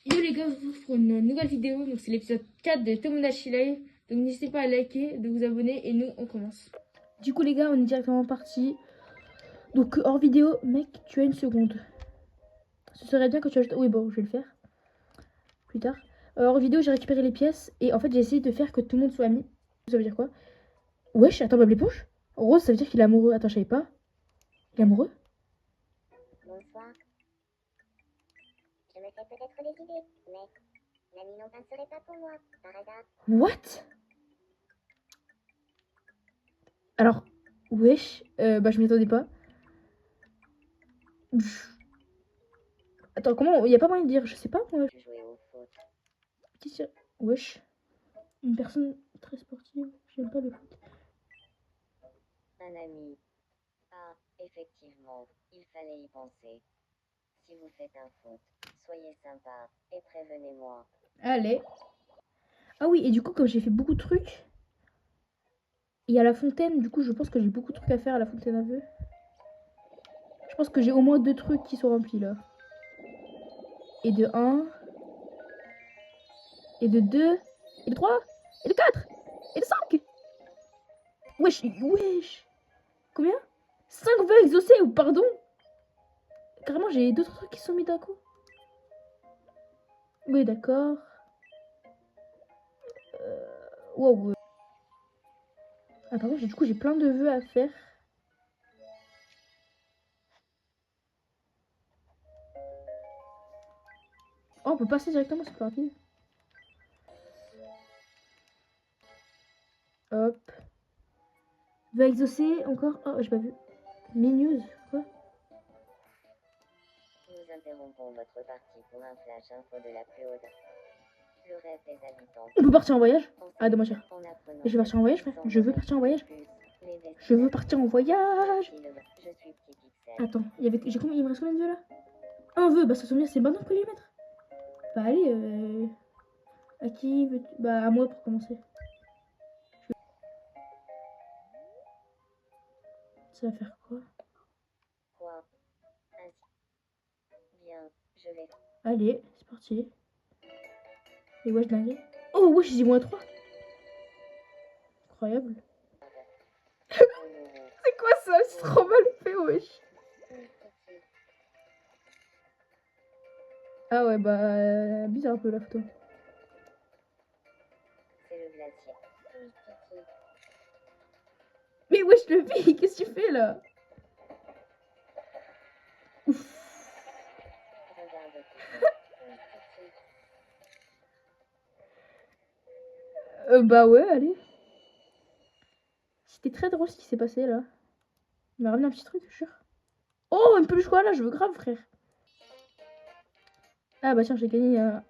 Yo les gars, on se retrouve pour une nouvelle vidéo. Donc c'est l'épisode 4 de Tomodachi Live. Donc n'hésitez pas à liker, de vous abonner et nous on commence. Du coup les gars, on est directement parti. Donc hors vidéo, mec, tu as une seconde. Ce serait bien que tu ajoutes... Oui bon, je vais le faire plus tard. Hors vidéo, j'ai récupéré les pièces et en fait j'ai essayé de faire que tout le monde soit ami. Ça veut dire quoi? Wesh, attends, Bob l'éponge. Rose, ça veut dire qu'il est amoureux. Attends, je savais pas. Il est amoureux? Bonsoir. Je me fais peut-être des idées, mais l'ami non ne serait pas pour moi, par hasard. What? Alors, wesh, bah je m'y attendais pas. Attends, comment? Il y a pas moyen de dire, je sais pas moi. Je jouais au foot. Wesh. Une personne très sportive, j'aime pas le foot. Un ami. Ah, effectivement, il fallait y penser. Si vous faites un foot, soyez sympa et prévenez-moi. Allez. Ah oui, et du coup, comme j'ai fait beaucoup de trucs, il y a la fontaine, du coup, je pense que j'ai beaucoup de trucs à faire à la fontaine à vœux. Je pense que j'ai au moins 2 trucs qui sont remplis là. Et de 1, et de 2, et de 3, et de 4, et de 5. Wesh, wesh. Combien? 5 vœux exaucés, ou pardon? Carrément, j'ai d'autres trucs qui sont mis d'un coup. Oui, d'accord. Wow. Ah, par contre, du coup, j'ai plein de vœux à faire. Oh, on peut passer directement, c'est plus rapide. Hop. Va exaucer encore. Oh, j'ai pas vu. Minuse, quoi? Nous interrompons votre partie pour un flash info de la plus haute. Le rêve des habitants. On peut partir en voyage? Ah, dommage. En apprenant Je vais partir en voyage, frère. Je veux partir en voyage. Je veux partir en voyage. Je suis petit pixel. Attends, il me reste combien de vœux là? Un vœu, bah ça tombe bien, c'est maintenant que les mettre. Bah allez, à qui veux-tu? Bah à moi pour commencer. Ça va faire quoi? Quoi? Ainsi. Bien, je vais. Allez, c'est parti. Et wesh dingue. Oh wesh, j'ai moins 3. Incroyable. C'est quoi ça? C'est trop mal fait, wesh. Ah ouais, bah bizarre un peu la photo. C'est le glacier. Oui, Kiki. Mais wesh le vie, qu'est-ce que tu fais là? Ouf. Regarde. Oui, Kiki. Bah ouais, allez. C'était très drôle ce qui s'est passé là. Il m'a ramené un petit truc, je jure. Oh, une peluche koala, je veux grave, frère. Ah bah tiens, j'ai gagné un...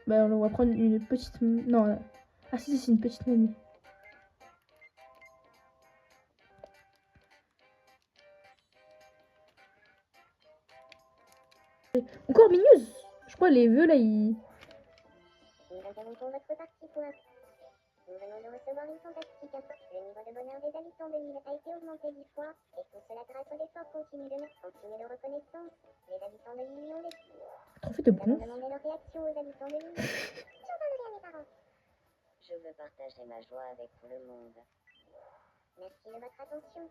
Bah on va prendre une petite... Non, ah si, c'est une petite mamie. Encore Migneuse. Je crois les vœux là, ils... Nous interrompons votre partie pour un... Nous venons de recevoir une fantastique info. Le niveau de bonheur des habitants de l'île a été augmenté 10 fois, et tout cela grâce aux efforts continus de en signe de reconnaissance. Les habitants de l'île ont des... Trop fait de Nous avons bon. demandé leur réaction aux habitants de l'île. J'en parlerai à mes parents. Je veux partager ma joie avec tout le monde. Merci de votre attention.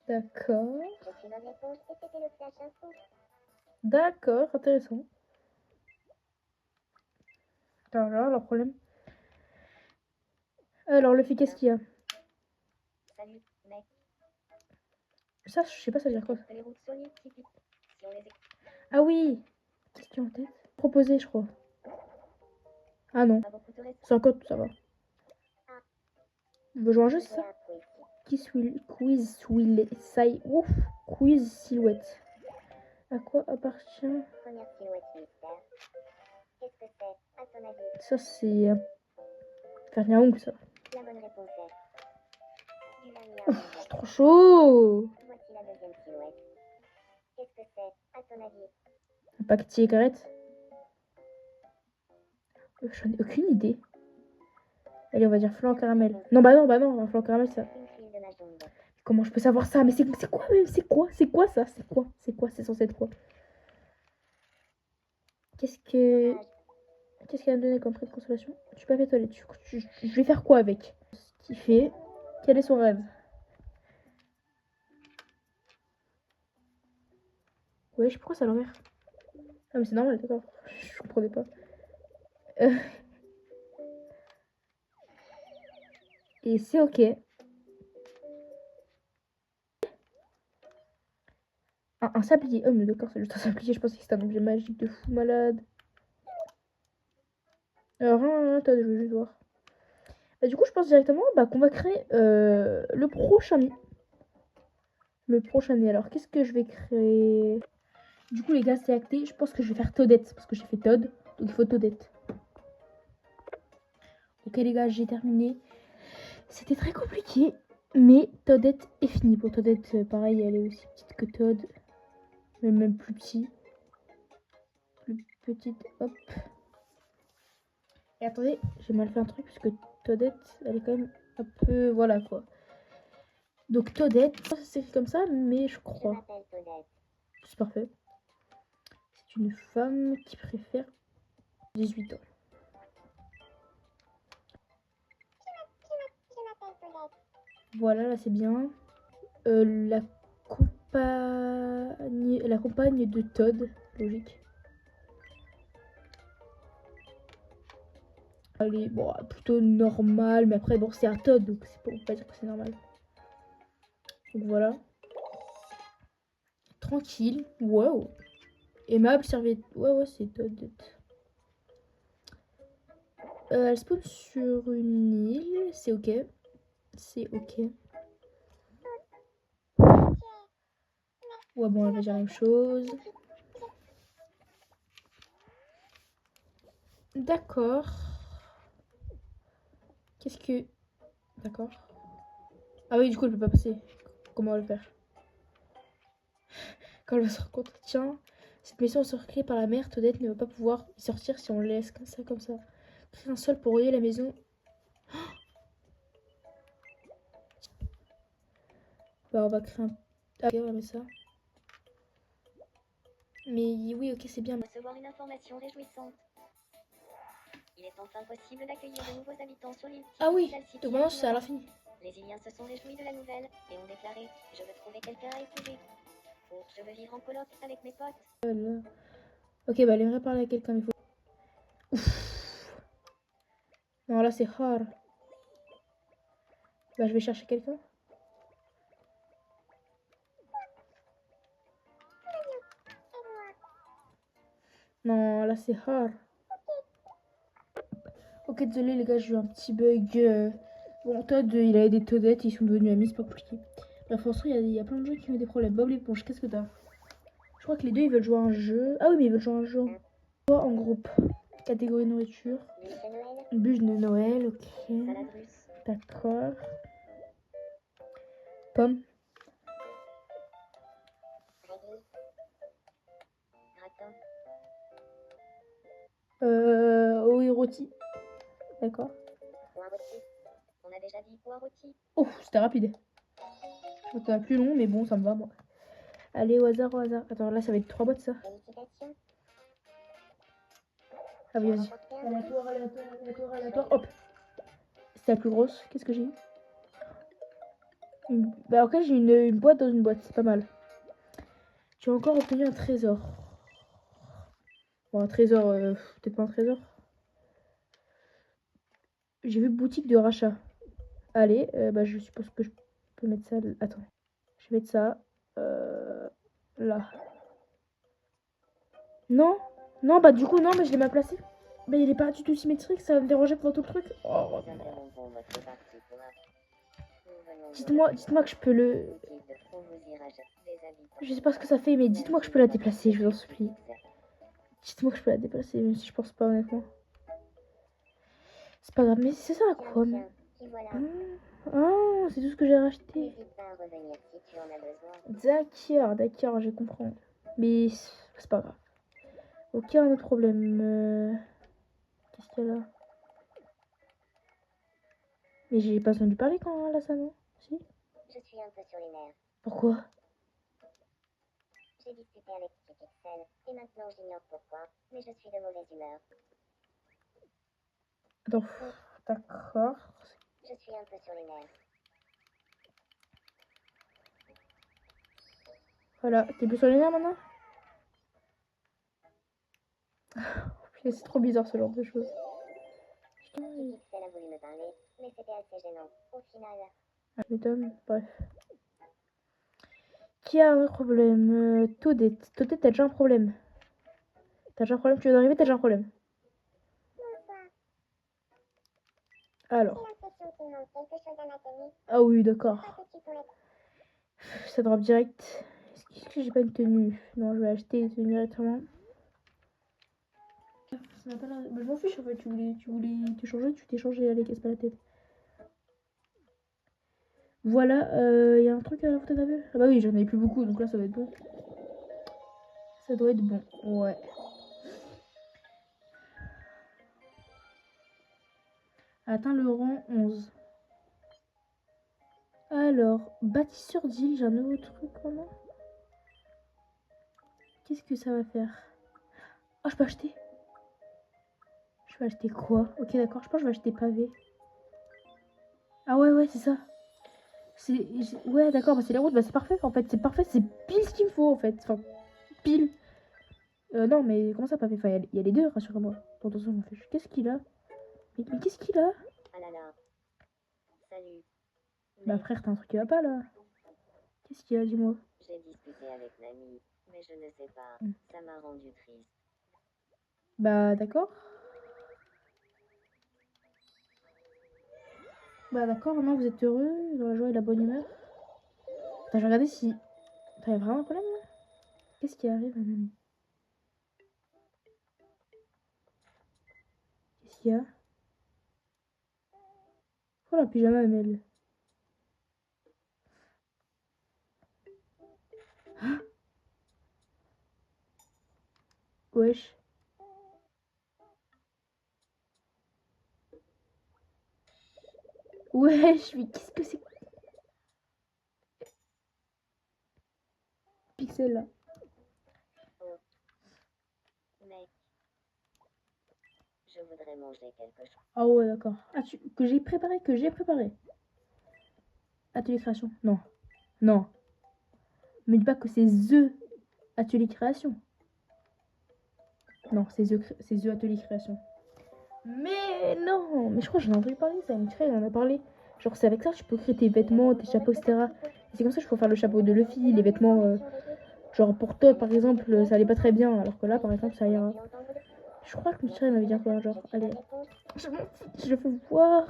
D'accord. Je suis Bob l'éponge et c'était le flash info. D'accord, intéressant. Alors là, leur problème. Alors le fait qu'est-ce qu'il y a? Salut, mec. Ça, je sais pas ça veut dire quoi. Que les routes soient libres, si on les... Ah oui. Question en tête. Proposé, je crois. Ah non. Pas beaucoup de restes. C'est un code, ça va. On veut jouer un jeu, c'est ça? Ouf. Quiz silhouette. À quoi appartient? Première silhouette mystère. Qu'est-ce que c'est, à ton avis? Ça, c'est... Faire un ongle, ça. La bonne réponse est... Du lamier à Oh, bonbons. trop chaud. Voici la deuxième silhouette. Qu'est-ce que c'est, à ton avis? Un paquet de cigarettes. J'en ai aucune idée. Allez, on va dire flan caramel. Non, un flan caramel, ça... Une file de Majumbo. Comment je peux savoir ça? Mais c'est quoi même? C'est quoi ça? C'est quoi? C'est censé être quoi? Qu'est-ce que... Qu'est-ce qu'elle a donné comme prix de consolation? Je suis pas fait toilette. Je vais faire quoi avec? Ce qu'il fait. Quel est son rêve? Wesh, pourquoi c'est à l'envers? Ah, mais c'est normal, d'accord. Je comprenais pas. Et c'est ok. Un sablier. Oh, mais d'accord, c'est juste un sablier. Je pensais que c'était un objet magique de fou malade. Alors, attends, je veux juste voir. Bah, du coup, je pense directement qu'on va créer le prochain nid. Le prochain nid. Alors, qu'est-ce que je vais créer? Du coup, les gars, c'est acté. Je pense que je vais faire Toadette. Parce que j'ai fait Toad. Donc, il faut Toadette. Ok, les gars, j'ai terminé. C'était très compliqué. Mais Toadette est fini. Pour Toadette, pareil, elle est aussi petite que Toad. Mais même plus petit. Plus petite. Hop. Et attendez, j'ai mal fait un truc. Parce que Toadette, elle est quand même un peu. Voilà quoi. Donc, Toadette, c'est écrit comme ça. Mais je Je crois. m'appelle Toadette. C'est parfait. C'est une femme qui préfère 18 ans. Je m'appelle Toadette. Voilà, là c'est bien. La compagne de Todd, logique. Elle est bon, plutôt normale, mais après, bon, c'est un Todd, donc c'est pas, on peut pas dire que c'est normal. Donc voilà. Tranquille. Wow. Aimable, serviette. Ouais, c'est Todd. Elle spawn sur une île, c'est ok. C'est ok. Ouais, bon, elle va dire la même chose. D'accord. Qu'est-ce que... D'accord. Ah oui, du coup, elle peut pas passer. Comment le faire? Quand elle va se rendre compte, tiens, cette mission sera créée par la mère, Toadette ne va pas pouvoir y sortir si on le laisse comme ça. Créer un sol pour relier la maison. Bah, on va créer un... Ah, ok, on va mettre ça. Mais oui, ok, c'est bien. Recevoir une information réjouissante. Il est enfin possible d'accueillir de nouveaux habitants sur l'île. Ah oui, Celle-ci donc qui maintenant est c'est à innovante. l'infini. Les Iliens se sont réjouis de la nouvelle et ont déclaré: je veux trouver quelqu'un à épouser. Ou je veux vivre en coloc avec mes potes. Voilà. Ok, bah elle aimerait parler à quelqu'un, mais faut... Ouf. Non, là c'est hard. Bah, je vais chercher quelqu'un. Non, là c'est hard. Ok, désolé les gars, j'ai eu un petit bug. Bon, Todd, il a aidé Toadette, ils sont devenus amis, c'est pas compliqué. Bref, en soi, il y a plein de gens qui ont des problèmes. Bob l'éponge, qu'est-ce que t'as? Je crois que les deux, ils veulent jouer à un jeu. Ah oui, mais ils veulent jouer à un jeu. Quoi en groupe? Catégorie nourriture. Bûche de Noël. Bûche de Noël, ok. Salade russe. D'accord. Pomme. Radis. Gratin. Oui, rôti. D'accord. Pois rôti. On a déjà dit pois rôti. Oh, c'était rapide. Je m'attendais à plus long, mais bon, ça me va, moi. Allez, au hasard, au hasard. Attends, là, ça va être 3 boîtes, ça. Félicitations. Ah oui, Tu as vas-y. remporté un prix. Aléatoire, aléatoire, aléatoire, aléatoire. Hop. C'est la plus grosse. Qu'est-ce que j'ai eu? Bah, ok, j'ai une boîte dans une boîte. C'est pas mal. Tu as encore obtenu un trésor. Bon, un trésor, peut-être pas un trésor. J'ai vu boutique de rachat. Allez, bah, je suppose que je peux mettre ça. Attends. Je vais mettre ça. Là. Non, non, bah du coup, non, mais je l'ai mal placé. Mais il est pas du tout symétrique, ça va me déranger pendant tout le truc. Oh, Nous interrompons votre partie pour un. Nous venons de dites-moi que je peux le... boutique de Faubousirage des habitants. Je sais pas ce que ça fait, mais dites-moi que je peux la déplacer, je vous en supplie. Dites-moi que je peux la déplacer, même si je pense pas, honnêtement. C'est pas grave, mais c'est ça à quoi? Tiens, t'y voilà. Ah, c'est tout ce que j'ai racheté. N'hésite pas à revenir si tu en as besoin. D'accord, je comprends. Mais c'est pas grave. Aucun autre problème. Qu'est-ce qu'il y a là? Mais j'ai pas entendu parler quand elle a ça, non? Si? Je suis un peu sur les nerfs. Pourquoi? J'ai discuté avec Pixel et maintenant j'ignore pourquoi, mais je suis de mauvaise humeur. Attends, d'accord. Je suis un peu sur les nerfs. Voilà, t'es plus sur les nerfs maintenant? Putain, c'est trop bizarre ce genre de choses. Putain, Pixel a voulu me parler, mais c'était assez gênant. Au final, ah, je m'étonne, bref. Qui a un problème? Todé, Todé, t'as déjà un problème. T'as déjà un problème, tu viens d'arriver, t'as déjà un problème. bonsoir. Alors. J'ai l'impression qu'il manque quelque chose à ma tenue. Ah oui, d'accord. Pas que tu pourrais... Ça drop direct. Est-ce que j'ai pas une tenue? Non, je vais acheter une tenue directement. Ça n'a pas l'air- Bah, je m'en fiche en fait, tu voulais te changer, tu t'es changé, allez, casse pas la tête. Voilà, y a un truc à la photo d'aveu. Ah bah oui, j'en avais plus beaucoup, donc là ça va être bon. Ça doit être bon, ouais. Atteins le rang 11. Alors, bâtisseur d'île, j'ai un nouveau truc maintenant. Qu'est-ce que ça va faire? Ah, je peux acheter. Je vais acheter quoi? Ok, d'accord, je pense que je vais acheter pavé. Ah ouais, c'est ça. Ouais, d'accord, bah c'est les routes, bah c'est parfait en fait, c'est parfait, c'est pile ce qu'il me faut en fait. Enfin, pile. Non, mais comment ça, pavé? Enfin, il y a les deux, rassure-moi. Bon, attention, je m'en fiche. Qu'est-ce qu'il a? Mais qu'est-ce qu'il a? Ah là là. Salut. Bah, frère, t'as un truc qui va pas là. Qu'est-ce qu'il a, dis-moi? J'ai discuté avec mamie, mais je ne sais pas. Hmm. Ça m'a rendu triste. Bah, d'accord. Bah, d'accord, maintenant vous êtes heureux, dans la joie et la bonne humeur. Attends, je vais regarder si. T'as vraiment un problème là? Qu'est-ce qui arrive, mon ami? Qu'est-ce qu'il y a? Oh, la pyjama, Amel. Wesh. Wesh, mais qu'est-ce que c'est que Pixel là? Oh, mec. Je voudrais manger quelque chose. Ah ouais, d'accord. Ah, que j'ai préparé. Atelier création. Non. Non. Me dis pas que c'est THE Atelier création. Non, c'est The Atelier création. Mais non, mais je crois que j'en ai entendu parler, ça, une fille, elle en a parlé. Genre, c'est avec ça que tu peux créer tes vêtements, tes chapeaux, etc. Et c'est comme ça que je peux faire le chapeau de Luffy, les vêtements, genre pour toi par exemple, ça allait pas très bien, alors que là, par exemple, ça ira. Je crois que Michel m'avait dit quoi, genre, allez, je m'en fiche, je veux voir.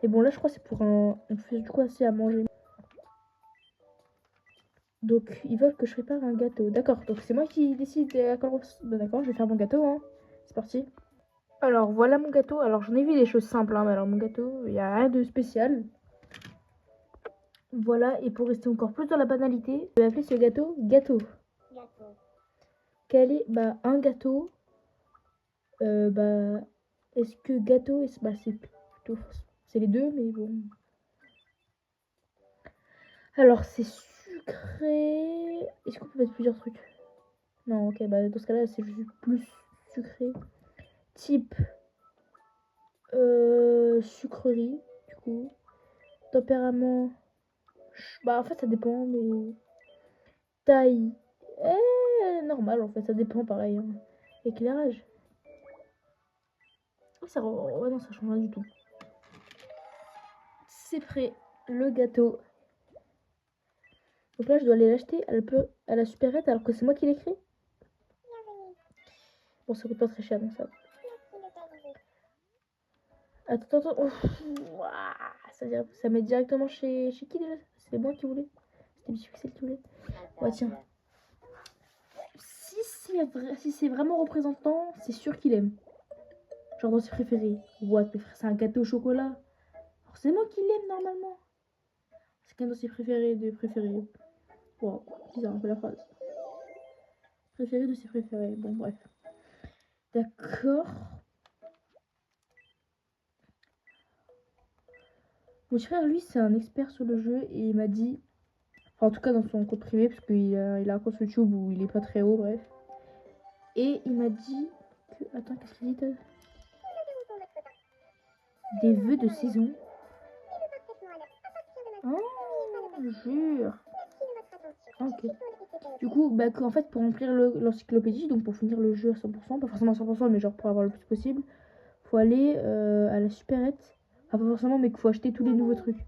Et bon, là, je crois que c'est pour on fait du coup assez à manger. Donc, ils veulent que je prépare un gâteau. D'accord, donc c'est moi qui décide à quel... Bah, d'accord, je vais faire mon gâteau, hein. C'est parti. Alors, voilà mon gâteau. Alors, j'en ai vu des choses simples, hein, mais alors mon gâteau, il n'y a rien de spécial. Voilà, et pour rester encore plus dans la banalité, je vais appeler ce gâteau gâteau. Gâteau. Quel est, bah, un gâteau, bah, est-ce que gâteau, bah, c'est plutôt, c'est les deux, mais bon. Alors, c'est sucré. Est-ce qu'on peut mettre plusieurs trucs? Non, ok, bah, dans ce cas-là, c'est juste plus sucré. Type, sucrerie, du coup. Tempérament, bah, en fait, ça dépend, mais taille, normal, en fait, ça dépend, pareil, hein. Éclairage. Oh, ça, ouais, non, ça change rien du tout. C'est prêt, le gâteau. Donc là, je dois aller l'acheter à la supérette alors que c'est moi qui l'ai créé. Bienvenue. Bon, ça coûte pas très cher, donc ça. Merci de t'arriver. Attends. Ouf, ouah, ça met directement chez qui déjà? C'était moi qui voulais. C'était Monsieur Pixel qui voulait. Ouais, tiens. Si c'est vraiment représentant, c'est sûr qu'il aime. Genre dans ses préférés. What, mais frère, c'est un gâteau au chocolat. Forcément qu'il aime normalement. C'est qu'un de ses préférés de préférés. Wow, bizarre un peu la phrase. Préféré de ses préférés. Bon, bref. D'accord. Mon frère, lui, c'est un expert sur le jeu et il m'a dit, enfin, en tout cas dans son compte privé, parce il a un compte YouTube où il est pas très haut, bref. Et il m'a dit que. Attends, qu'est-ce qu'il dit, Todd? Des vœux de saison. Et le parfaitement à partir de maintenant. Oh, jure. Merci de votre attention. Ah, ok. Je suis sollicité. Du coup, en fait, pour remplir l'encyclopédie, donc pour finir le jeu à 100%, pas forcément à 100%, mais genre pour avoir le plus possible, faut aller à la supérette. Enfin, pas forcément, mais qu'il faut acheter tous les nouveaux trucs.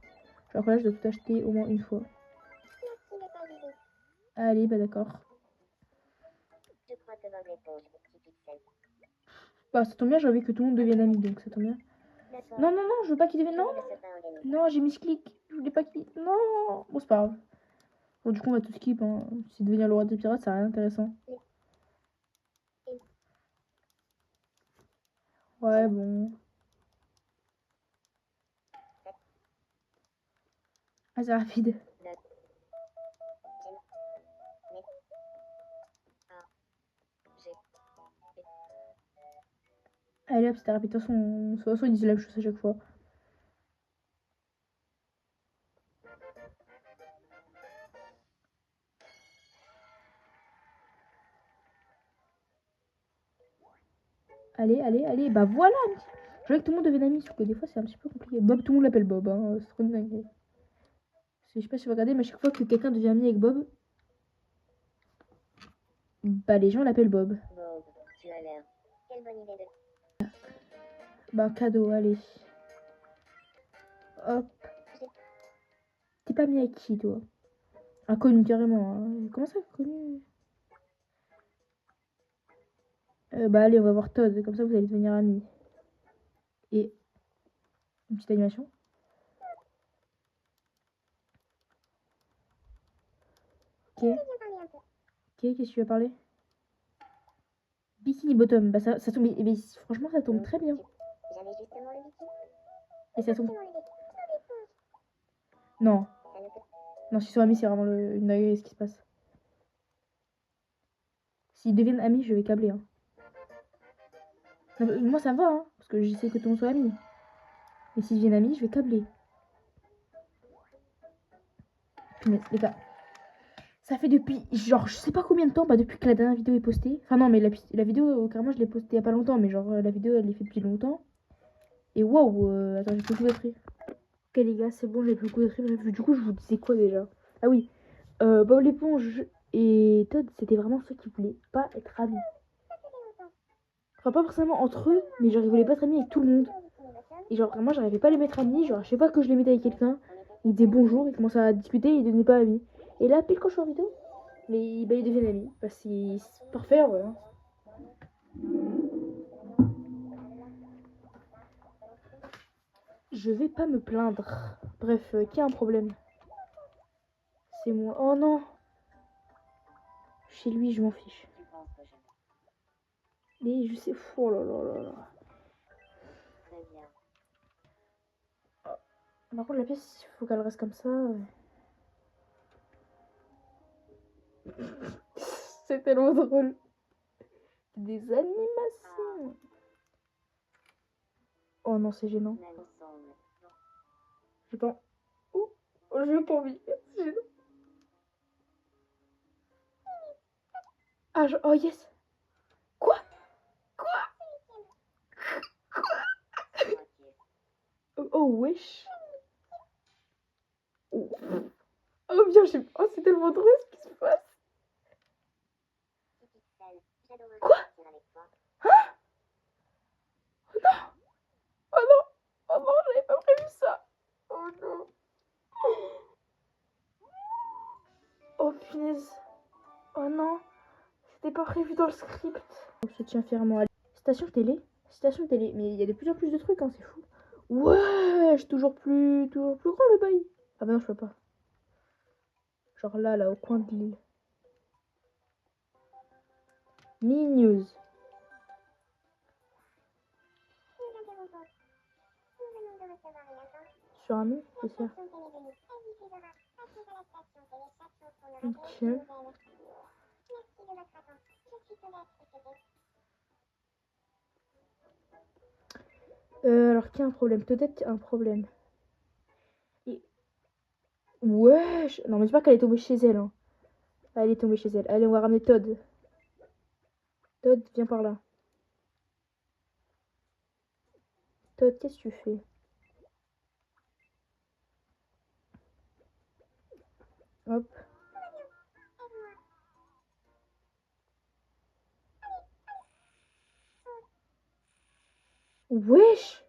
Genre là, je dois tout acheter au moins une fois. Merci de ta visite. Allez, bah d'accord. Je crois que Bob l'éponge, petit pixel. Bah, ça tombe bien, j'ai envie que tout le monde devienne ami, donc ça tombe bien. D'accord. Non, non, non, je veux pas qu'il devienne. Non, Je ne sais pas organiser. non, j'ai mis ce clic. Je voulais pas qu'il. Non. Bon, c'est pas grave. Bon, du coup, on va tout skip. Hein. Si devenir le roi des pirates, ça n'a rien d'intéressant. Ouais, bon. Ah, c'est rapide. Allez hop, c'était rapide. De toute façon, ils disent la même chose à chaque fois. Allez, allez, allez. Bah voilà. Je veux que tout le monde devienne ami, sauf que des fois, c'est un petit peu compliqué. Bob, tout le monde l'appelle Bob. Hein. C'est trop une dinguerie. Je sais pas si vous regardez, mais à chaque fois que quelqu'un devient ami avec Bob, bah les gens l'appellent Bob. Bob, tu as l'air. Quelle bonne idée de... Bah cadeau, allez. Hop. T'es pas mis avec qui, toi? Inconnu, carrément. Hein. Comment ça, inconnu? Bah allez, on va voir Todd. Comme ça, vous allez devenir amis. Et une petite animation. Ok. Ok, qu'est-ce que tu vas parler? Bikini Bottom. Bah ça tombe. Mais franchement, ça tombe très bien. J'avais justement le bikini. Et ça tombe. Justement le bikini. Non. Ça ne peut... Non, s'ils sont amis, c'est vraiment une dinguerie ce qui se passe. S'ils deviennent amis, je vais câbler. Hein. Non, moi, ça me va, hein, parce que j'essaie que tout le monde soit ami. Et s'ils deviennent amis, je vais câbler. Punaise, les gars. Ça fait depuis, genre, je sais pas combien de temps, bah depuis que la dernière vidéo est postée. Enfin non, mais la vidéo, carrément, je l'ai postée il y a pas longtemps, mais genre, la vidéo, elle est faite depuis longtemps. Et waouh, attends, j'ai plus le coup d'être. Ok les gars, c'est bon, j'ai plus le coup d'être. Bref, du coup, je vous disais quoi déjà? Ah oui, Bob l'éponge et Todd, c'était vraiment ceux qui voulaient pas être amis. Enfin, pas forcément entre eux, mais genre, ils voulaient pas être amis avec tout le monde. Et genre, vraiment, j'arrivais pas à les mettre amis. Genre, je sais pas que je les mettais avec quelqu'un, ils disaient bonjour, ils commençaient à discuter, ils devenaient pas amis. Et là, pile quand je suis en vidéo, mais bah, ils deviennent amis. Bah, c'est parfait, ouais. Hein. Je vais pas me plaindre. Bref, qui a un problème? C'est moi. Oh non! Chez lui, je m'en fiche. Et je sais. Oh là là là là. Très bien. Par contre, la pièce, il faut qu'elle reste comme ça. C'est tellement drôle. Des animations. Oh non, c'est gênant. J'ai pas. Oh, j'ai pas envie. C'est gênant. Ah, oh yes. Quoi? Oh, wesh. Oh, oh bien, je sais pas. Oh, c'est tellement drôle ce qui se passe. Quoi? Hein? Oh non. Oh non. Oh non, j'avais pas prévu ça. Oh non. Oh punaise. Oh non. C'était pas prévu dans le script. Je te tiens fièrement à station télé. Station télé. Mais il y a de plus en plus de trucs, hein, c'est fou. Ouais, toujours plus grand le bail. Ah bah non, je peux pas. Genre là, au coin de l'île. News. Sur un mail, c'est ça. Ok. Alors, qui a un problème? Peut-être un problème. Et... Wesh! Non, mais dis pas qu'elle est tombée chez elle. Hein. Elle est tombée chez elle. Allez, on va ramener Todd. Todd, viens par là. Todd, qu'est-ce que tu fais? Hop. Wesh!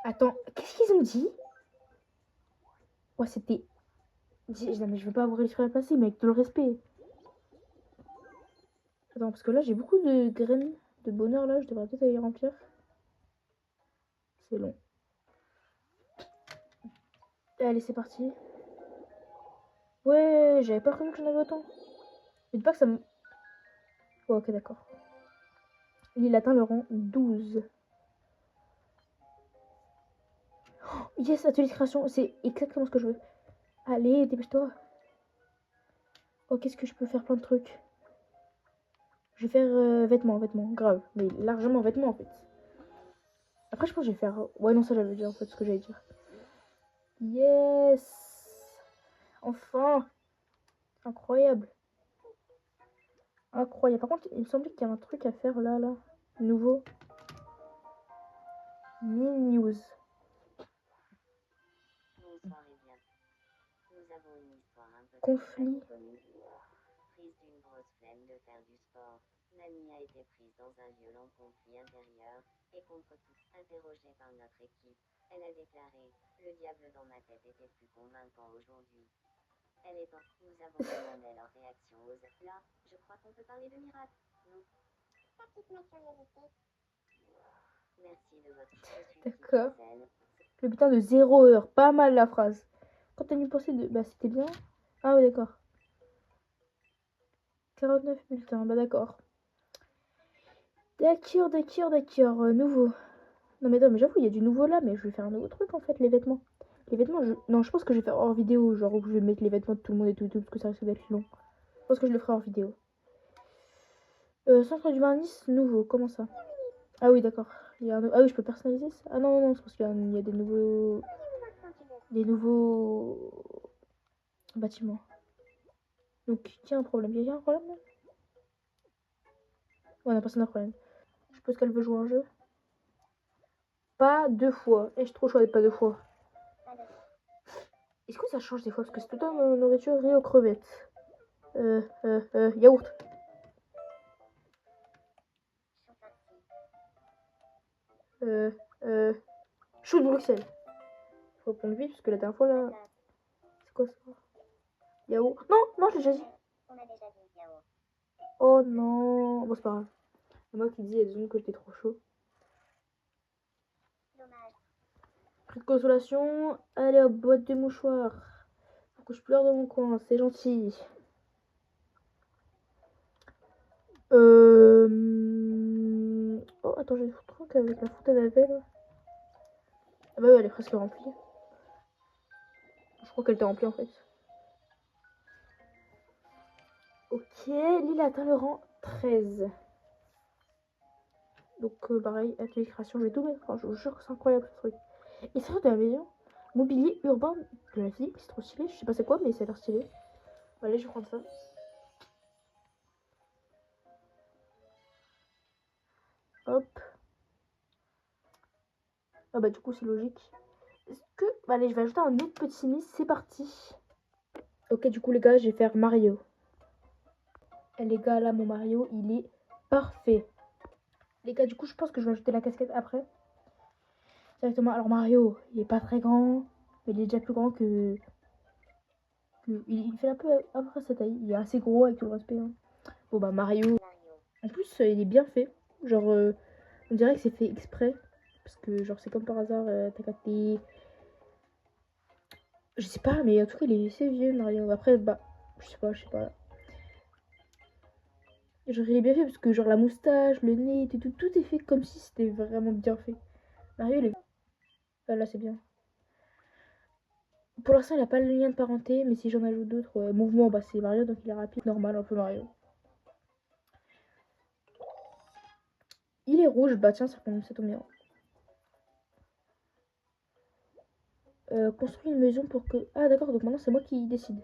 Attends, qu'est-ce qu'ils ont dit? Ouais, c'était... Non, mais je veux pas avoir l'esprit à passer, mais avec tout le respect. Attends, parce que là, j'ai beaucoup de graines de bonheur, là. Je devrais peut-être aller les remplir. C'est long. Allez, c'est parti. Ouais, j'avais pas prévu que j'en avais autant. Mais dis pas que ça me... Ouais, ok, d'accord. Il atteint le rang 12. Oh, yes, atelier de création. C'est exactement ce que je veux. Allez, dépêche-toi. Oh, qu'est-ce que je peux faire? Plein de trucs. Je vais faire vêtements, grave. Mais largement vêtements, en fait. Après, je pense que je vais faire... Ouais, non, ça, j'avais dit, en fait, ce que j'allais dire. Yes! Enfin! Incroyable. Incroyable. Par contre, il me semblait qu'il y avait un truc à faire, là. Nouveau. News. Conflit. Prise d'une grosse flemme de faire du sport, Nani a été prise dans un violent conflit intérieur, et contre tout, interrogée par notre équipe, elle a déclaré « Le diable dans ma tête était plus convaincant aujourd'hui ». Elle est en... Nous avons demandé leur réaction aux... Là, je crois qu'on peut parler de miracle, non? Ça pique ma curiosité. Merci de votre... D'accord. Le butin de 0 heure. Pas mal la phrase. Quand t'as mis pensée de... Bah, c'était bien. Ah, ouais, d'accord. 49 bulletins. Bah, d'accord. D'accord. Nouveau. Non, mais attends, mais j'avoue, il y a du nouveau là. Mais je vais faire un nouveau truc en fait, les vêtements. Les vêtements, non, je pense que je vais faire hors vidéo. Genre, où je vais mettre les vêtements de tout le monde et tout, parce que ça risque d'être long. Je pense que je le ferai hors vidéo. Centre du Marnis, nouveau. Comment ça? Ah, oui, d'accord. Ah, oui, je peux personnaliser ça. Ah, non, c'est parce qu'il y a des nouveaux. Des nouveaux bâtiments. Donc, qui a un problème? Il y a un problème là? Ouais, non, personne n'a un problème. Je suppose qu'elle veut jouer un jeu. Pas 2 fois. Et j'ai trop chaud d'être pas 2 fois. Est-ce que ça change des fois? Parce que c'est tout le temps nourriture riz aux crevettes. Yaourt. Chou de Bruxelles. Faut prendre vite parce que la dernière fois là. C'est quoi ça? Yaourt. Non, je l'ai déjà dit. On a déjà dit yaourt. Oh non. Bon, c'est pas grave. C'est moi qui dis il y a 2 secondes que j'étais trop chaud. Dommage. Prix de consolation. Allez hop, boîte de mouchoirs. Pour que je pleure dans mon coin. C'est gentil. Oh, attends, j'ai des trucs avec la fontaine à là. Ah bah ouais, elle est presque remplie. Je crois qu'elle était remplie en fait. Ok, l'île atteint le rang 13. Donc pareil, atelier création, je vais tout mettre. Enfin, je vous jure que c'est incroyable ce truc. Et ça de la maison. Mobilier urbain de la ville, c'est trop stylé. Je sais pas c'est quoi, mais ça a l'air stylé. Allez, je vais prendre ça. Hop. Ah bah du coup c'est logique. Est-ce que... Bah, allez, je vais ajouter un autre petit miss, c'est parti. Ok, du coup les gars, je vais faire Mario. Et les gars, là mon Mario, il est parfait. Les gars, du coup je pense que je vais ajouter la casquette après. Directement, alors Mario, il est pas très grand, mais il est déjà plus grand il fait un peu à peu près sa taille. Il est assez gros avec tout le respect. Hein. Bon bah Mario, en plus il est bien fait. Genre, on dirait que c'est fait exprès. Parce que genre c'est comme par hasard, t'as capté... Je sais pas, mais en tout cas il est assez vieux Mario. Après, bah, je sais pas. Genre il est bien fait parce que genre la moustache, le nez, tout est fait comme si c'était vraiment bien fait. Mario il est... Ah, là c'est bien. Pour l'instant il a pas le lien de parenté, mais si j'en ajoute d'autres, mouvement, bah c'est Mario donc il est rapide, normal, un peu Mario. Il est rouge, bah tiens ça tombe bien. Construire une maison pour que... Ah d'accord, donc maintenant c'est moi qui décide.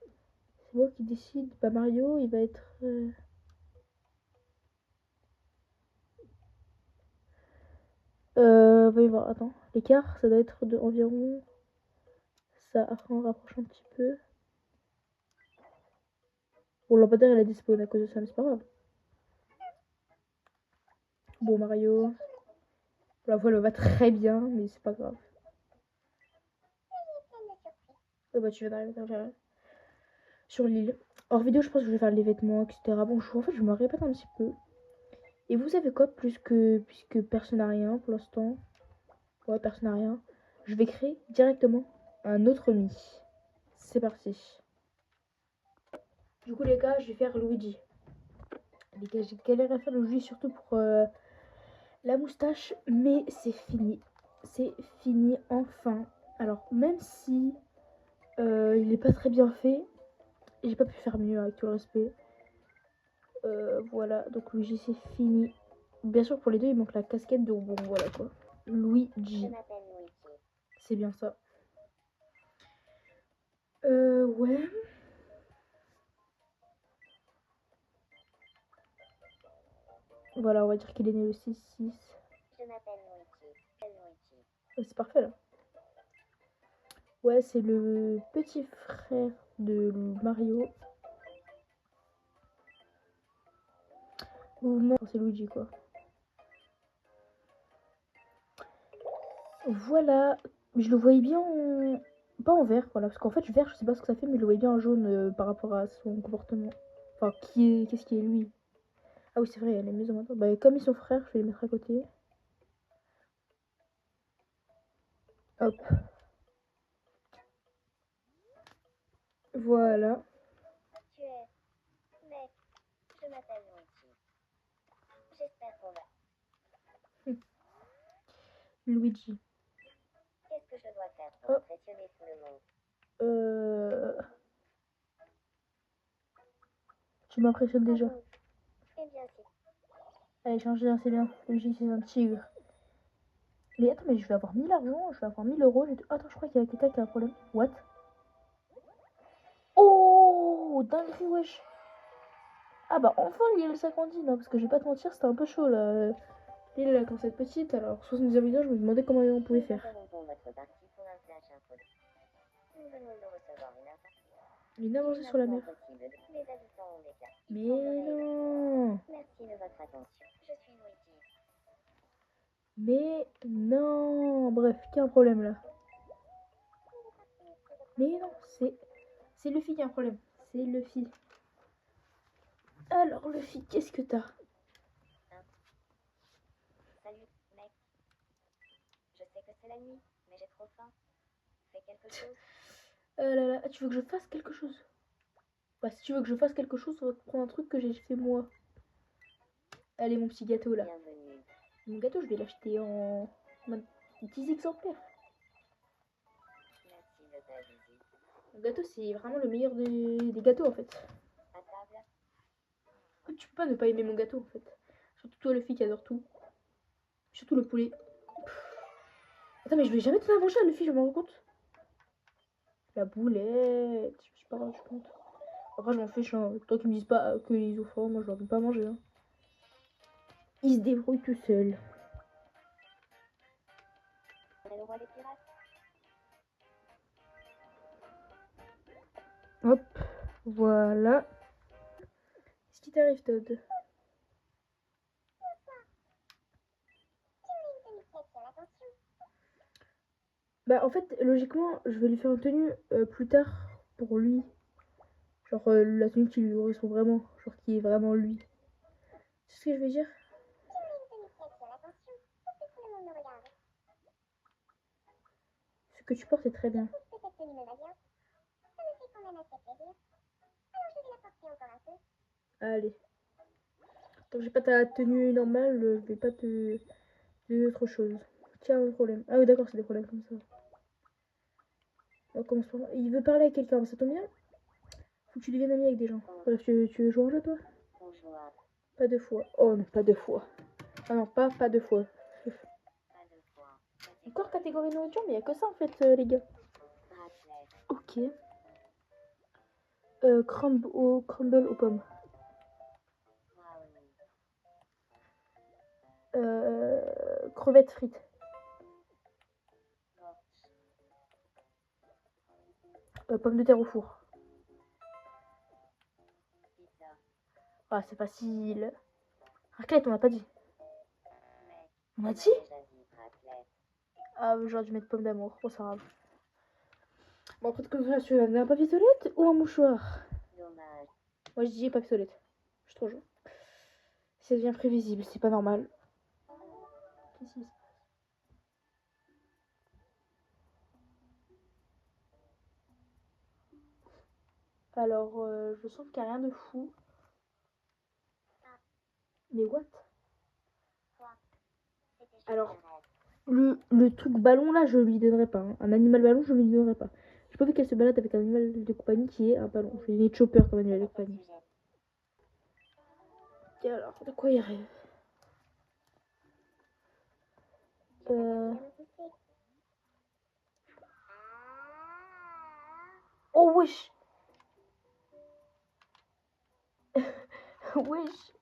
C'est moi qui décide. Bah Mario il va être... Voyons voir, attends. L'écart, ça doit être de environ... Ça, après, on rapproche un petit peu. Bon, le lampadaire, il a disparu à cause de ça, mais c'est pas grave. Bon, Mario. La voile va très bien, mais c'est pas grave. Oh bah, tu vas d'arriver sur l'île. Hors vidéo, je pense que je vais faire les vêtements, etc. Bon, en fait, je me répète un petit peu. Et vous savez quoi, puisque personne n'a rien pour l'instant. Ouais, personne n'a rien. Je vais créer directement un autre Mi. C'est parti. Du coup, les gars, je vais faire Luigi. Les gars, j'ai galéré à faire Luigi, surtout pour la moustache. Mais c'est fini. C'est fini, enfin. Alors, même si il n'est pas très bien fait, j'ai pas pu faire mieux avec tout le respect. Voilà, donc Luigi, c'est fini. Bien sûr, pour les deux, il manque la casquette, donc bon, voilà quoi. Luigi. C'est bien ça. Ouais. Voilà, on va dire qu'il est né le 6-6. Je m'appelle Luigi. C'est parfait là. Ouais, c'est le petit frère de Mario. Mouvement, c'est Luigi quoi. Voilà, je le voyais bien en... Pas en vert, voilà, parce qu'en fait, vert, je sais pas ce que ça fait, mais je le voyais bien en jaune par rapport à son comportement. Enfin, qu'est-ce qui est lui? Ah oui, c'est vrai, elle est maison maintenant. Bah, comme ils sont frères, je vais les mettre à côté. Hop. Voilà. Tu es. Mais. Je m'appelle Luigi. J'espère qu'on va. Luigi. Qu'est-ce que je dois faire pour impressionner tout le monde? Tu m'impressionnes déjà. Eh bien, si. Allez, changer un, c'est bien. Luigi, c'est un tigre. Mais attends, mais je vais avoir 1000 argent, je vais avoir 1000 euros. Attends, je crois qu'il y a quelqu'un qui a un problème. What? Oh, dinguerie, wesh. Ah bah enfin l'île s'agrandit, non, parce que je vais pas te mentir, c'était un peu chaud là. L'île elle a commencé à être petite, alors 70 habitants, je me demandais comment on pouvait faire. Une avancée sur la mer. Mais non. Merci de votre attention. Je suis Luigi. Mais non. Bref, qu'il y a un problème là. Mais non, c'est Luffy qui a un problème. C'est Luffy. Alors Luffy, qu'est-ce que t'as? Salut, mec. Je sais que c'est la nuit, mais j'ai trop faim. Fais quelque chose. Là, là, tu veux que je fasse quelque chose? Bah si tu veux que je fasse quelque chose, on va te prendre un truc que j'ai fait moi. Allez mon petit gâteau là. Bienvenue. Mon gâteau, je vais l'acheter en 10 exemplaires. Merci de ta visite. Mon gâteau, c'est vraiment le meilleur des gâteaux en fait. À table. Tu peux pas ne pas aimer mon gâteau en fait. Surtout toi, Luffy qui adore tout. Surtout le poulet. Attends, mais je vais jamais te faire manger à Luffy, je me rends compte. La boulette. Je suis pas grave, je compte. Après, je m'en fiche. Hein. Tant qu'ils me disent pas qu'ils ont faim, moi je leur donne pas à manger. Hein. Il se débrouille tout seul. On est le roi des pirates. Hop, voilà. Qu'est-ce qui t'arrive, Todd? Bah, en fait, logiquement, je vais lui faire une tenue plus tard pour lui. Genre la tenue qui lui correspond vraiment. Genre qui est vraiment lui. C'est ce que je veux dire? Ce que tu portes est très bien. Allez. Tant que j'ai pas ta tenue normale, je vais pas te donner autre chose. Tiens, un problème. Ah oui, d'accord, c'est des problèmes comme ça. On commence par là. Il veut parler à quelqu'un, ça tombe bien. Faut que tu deviennes ami avec des gens. Bref, tu veux jouer en jeu, toi? Bonjour. Pas deux fois. Oh non, pas deux fois. Ah non, pas deux fois. Pas de fois. Encore catégorie nourriture, mais il y a que ça en fait, les gars. Raclette. Ok. Crumble aux pommes. Brownie. Crevettes frites. Pommes de terre au four. Ah, c'est facile. Raclette, on n'a pas dit. On a dit? Ah, j'aurais dû mettre pomme d'amour. Oh, ça grave. Bon, après, comme ça, tu veux un papier toilette ou un mouchoir? Dommage. Moi, je dis papier toilette. Je suis trop jaune. Ça devient prévisible, c'est pas normal. Qu'est-ce qui se passe? Alors, je sens qu'il n'y a rien de fou. Mais what? Alors, le truc ballon là, je lui donnerai pas. Hein. Un animal ballon, je lui donnerai pas. J'ai pas vu qu'elle se balade avec un animal de compagnie qui est un ballon. Je lui ai donné Chopper comme animal de compagnie. Et alors, de quoi il rêve? Oh wesh. Wesh.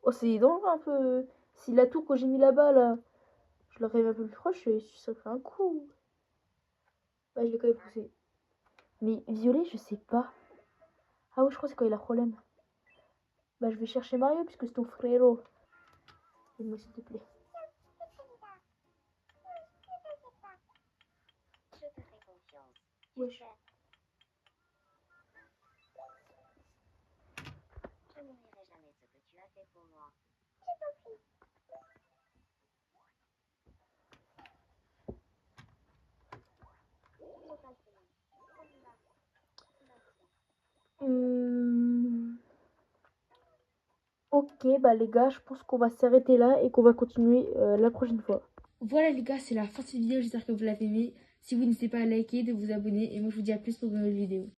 Oh, c'est dangereux un peu. Si la tour que j'ai mis là-bas, là, je l'aurais un peu plus proche, ça fait un coup. Bah, je l'ai quand même poussé. Mais violet, je sais pas. Ah oui, je crois que c'est quand il a problème. Bah, je vais chercher Mario puisque c'est ton frérot. Aide-moi s'il te plaît. Je te fais confiance. Wesh. Je n'oublierai jamais ce que tu as fait pour moi. Ok, bah les gars, je pense qu'on va s'arrêter là et qu'on va continuer la prochaine fois. Voilà les gars, c'est la fin de cette vidéo, j'espère que vous l'avez aimé. Si vous n'hésitez pas à liker, de vous abonner et moi je vous dis à plus pour de nouvelles vidéos.